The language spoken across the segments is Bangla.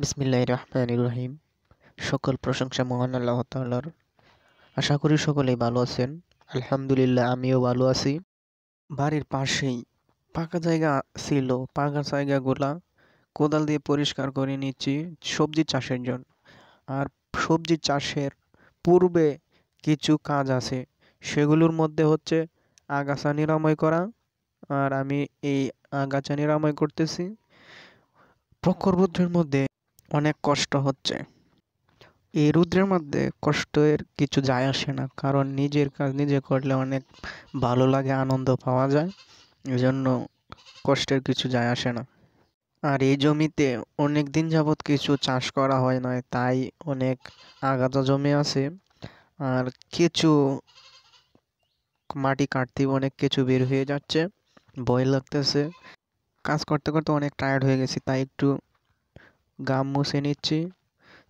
বিসমিল্লাহির রহমানির রহিম। সকল প্রশংসা মহান আল্লাহ তাআলার। আশা করি সকলেই ভালো আছেন। আলহামদুলিল্লাহ, আমিও ভালো আছি। বাড়ির পাশেই ফাঁকা জায়গা ছিল, ফাঁকা জায়গাগুলা কোদাল দিয়ে পরিষ্কার করে নিচ্ছি সবজি চাষের জন্য। আর সবজি চাষের পূর্বে কিছু কাজ আছে, সেগুলোর মধ্যে হচ্ছে আগাছা নিরাময় করা। আর আমি এই আগাছা নিরাময় করতেছি। প্রখর রৌদ্রের মধ্যে অনেক কষ্ট হচ্ছে। এই রৌদ্রের মধ্যে কষ্টের কিছু যায় আসে না, কারণ নিজের কাজ নিজে করলে অনেক ভালো লাগে, আনন্দ পাওয়া যায়। এজন্য কষ্টের কিছু যায় আসে না। আর এই জমিতে অনেক দিন যাবৎ কিছু চাষ করা হয় না, তাই অনেক আগাছা জমে আছে। আর কিছু মাটি কাটতে অনেক কিছু বের হয়ে যাচ্ছে, ভয় লাগতেছে। কাজ করতে করতে অনেক টায়ার্ড হয়ে গেছি, তাই একটু ঘাম মুছে নিচ্ছি।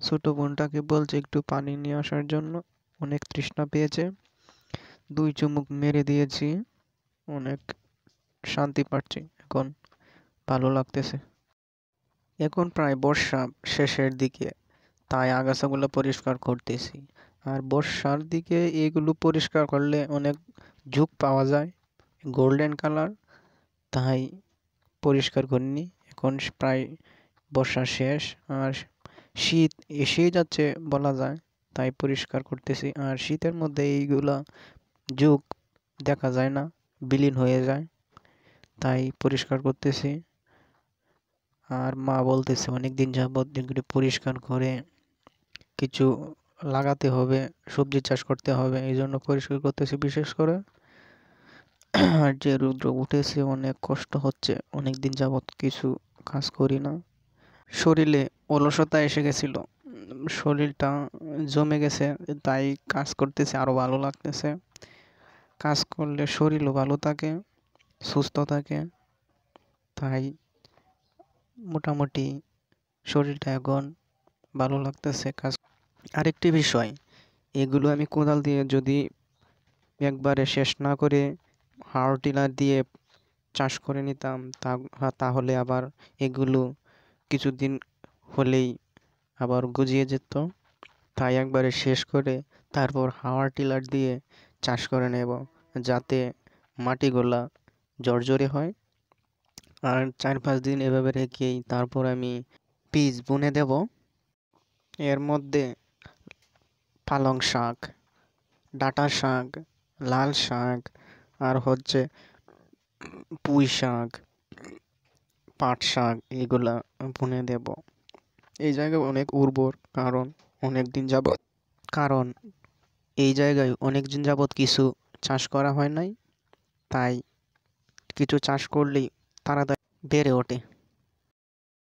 ছোট বোনটাকে বলছে একটু পানি নিয়ে আসার জন্য, অনেক তৃষ্ণা পেয়েছে। 2 চুমুক মেরে দিয়েছি, অনেক শান্তি পাচ্ছি এখন, ভালো লাগতেছে। এখন প্রায় বর্ষা শেষের দিকে, তাই আগাছাগুলো পরিষ্কার করতেছি। আর বর্ষার দিকে এগুলো পরিষ্কার করলে অনেক ঝুঁক পাওয়া যায়, গোল্ডেন কালার, তাই পরিষ্কার করিনি। এখন প্রায় বর্ষা শেষ, আর শীত এসেই যাচ্ছে বলা যায়, তাই পরিষ্কার করতেছি। আর শীতের মধ্যে এইগুলা ঝুঁক দেখা যায় না, বিলীন হয়ে যায়, তাই পরিষ্কার করতেছি। আর মা বলতেছে অনেক দিন যাবৎ এগুলি পরিষ্কার করে কিছু লাগাতে হবে, সবজি চাষ করতে হবে, এই জন্য পরিষ্কার করতেছি বিশেষ করে। আর যে রৌদ্র উঠেছে অনেক কষ্ট হচ্ছে, অনেক দিন যাবৎ কিছু কাজ করি না। শরীরে অলসতা এসে গেছিল, শরীরটা জমে গেছে, তাই কাজ করতেছে আরো ভালো লাগতেছে। কাজ করলে শরীরও ভালো থাকে, সুস্থ থাকে, তাই মোটামুটি শরীরটা এখন ভালো লাগতেছে কাজ। আরেকটি বিষয়, এগুলো আমি কোদাল দিয়ে যদি একবারে শেষ না করে হাওয়ার টিলার দিয়ে চাষ করে নিতাম, তাহলে আবার এগুলো কিছুদিন হলেই আবার গজিয়ে যেত। তাই একবারে শেষ করে তারপর হাওয়ার টিলার দিয়ে চাষ করে নেব, যাতে মাটিগুলা ঝরঝরে হয়। আর 4-5 দিন এভাবে রেখেই তারপর আমি বীজ বুনে দেব। এর মধ্যে পালং শাক, ডাঁটা শাক, লাল শাক, আর হচ্ছে পুঁই শাক, পাট শাক, এগুলা বুনে দেব। এই জায়গা অনেক উর্বর, কারণ এই জায়গায় অনেক দিন যাবৎ কিছু চাষ করা হয় নাই, তাই কিছু চাষ করলেই তাড়াতাড়ি বেড়ে ওঠে।